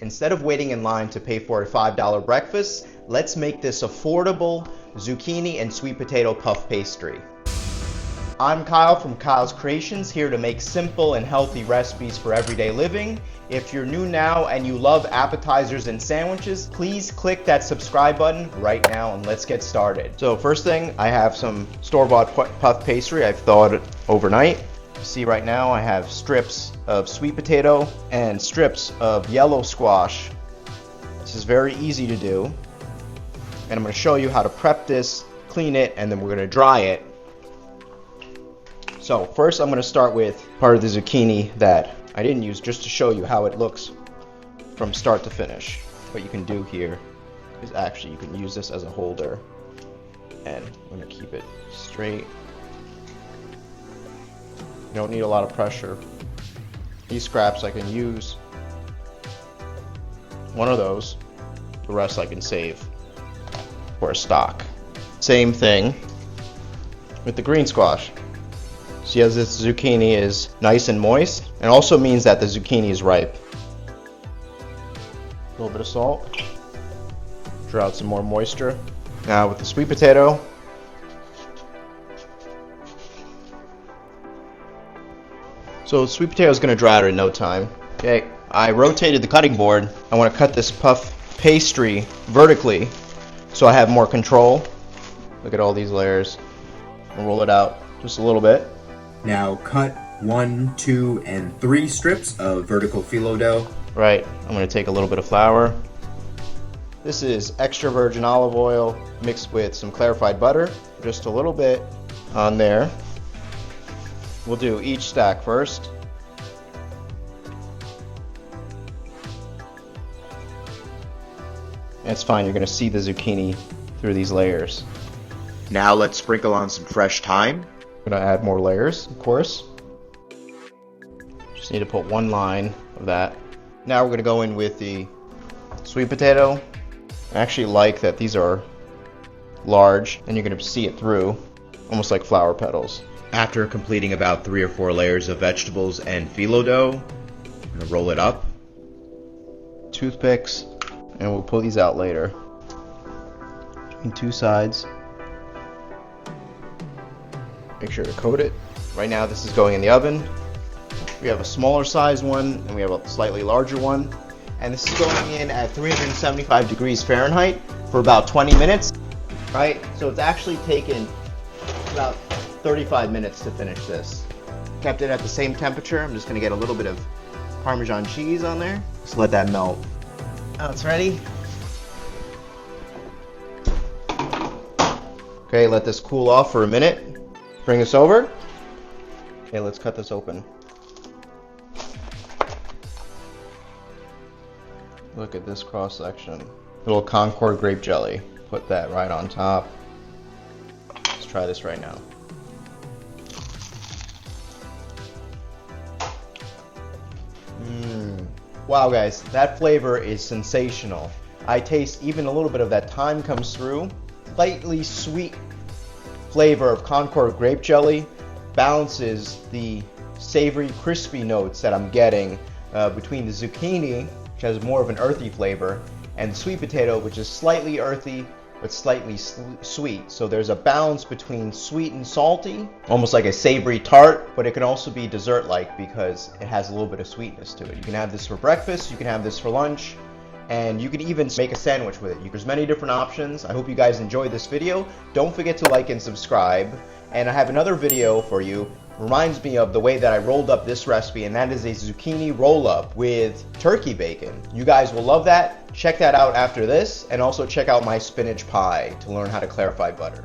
Instead of waiting in line to pay for a $5 breakfast, let's make this affordable zucchini and sweet potato puff pastry. I'm Kyle from Kyle's Creations, here to make simple and healthy recipes for everyday living. If you're new now and you love appetizers and sandwiches, please click that subscribe button right now and let's get started. So first thing, I have some store-bought puff pastry. I've thawed it overnight. You see right now I have strips of sweet potato and strips of yellow squash. This is very easy to do. And I'm going to show you how to prep this, clean it, and then we're going to dry it. So first I'm going to start with part of the zucchini that I didn't use, just to show you how it looks from start to finish. What you can do here is actually you can use this as a holder, and I'm going to keep it straight. You don't need a lot of pressure. These scraps I can use one of those, the rest I can save for a stock. Same thing with the green squash. See, as this zucchini is nice and moist, it also means that the zucchini is ripe. A little bit of salt, draw out some more moisture. Now with the sweet potato, so the sweet potato is going to dry out in no time. Okay, I rotated the cutting board. I want to cut this puff pastry vertically so I have more control. Look at all these layers. I'll roll it out just a little bit. Now cut 1, 2, and 3 strips of vertical phyllo dough. Right, I'm going to take a little bit of flour. This is extra virgin olive oil mixed with some clarified butter. Just a little bit on there. We'll do each stack first. It's fine, you're going to see the zucchini through these layers. Now let's sprinkle on some fresh thyme. I'm going to add more layers, of course. Just need to put one line of that. Now we're going to go in with the sweet potato. I actually like that these are large and you're going to see it through, almost like flower petals. After completing about 3 or 4 layers of vegetables and phyllo dough, I'm going to roll it up. Toothpicks, and we'll pull these out later. Between two sides. Make sure to coat it. Right now this is going in the oven. We have a smaller size one and we have a slightly larger one. And this is going in at 375 degrees Fahrenheit for about 20 minutes. Right? So it's actually taken about 35 minutes to finish this. Kept it at the same temperature. I'm just going to get a little bit of Parmesan cheese on there. Just let that melt. Now it's ready. Okay, let this cool off for a minute. Bring this over. Okay, let's cut this open. Look at this cross section. Little Concord grape jelly. Put that right on top. Let's try this right now. Wow guys, that flavor is sensational. I taste even a little bit of that thyme comes through. Slightly sweet flavor of Concord grape jelly balances the savory, crispy notes that I'm getting between the zucchini, which has more of an earthy flavor, and the sweet potato, which is slightly earthy but slightly sweet. So there's a balance between sweet and salty, almost like a savory tart, but it can also be dessert-like because it has a little bit of sweetness to it. You can have this for breakfast, you can have this for lunch, and you can even make a sandwich with it. There's many different options. I hope you guys enjoyed this video. Don't forget to like and subscribe. And I have another video for you. Reminds me of the way that I rolled up this recipe, and that is a zucchini roll-up with turkey bacon. You guys will love that. Check that out after this, and also check out my spinach pie to learn how to clarify butter.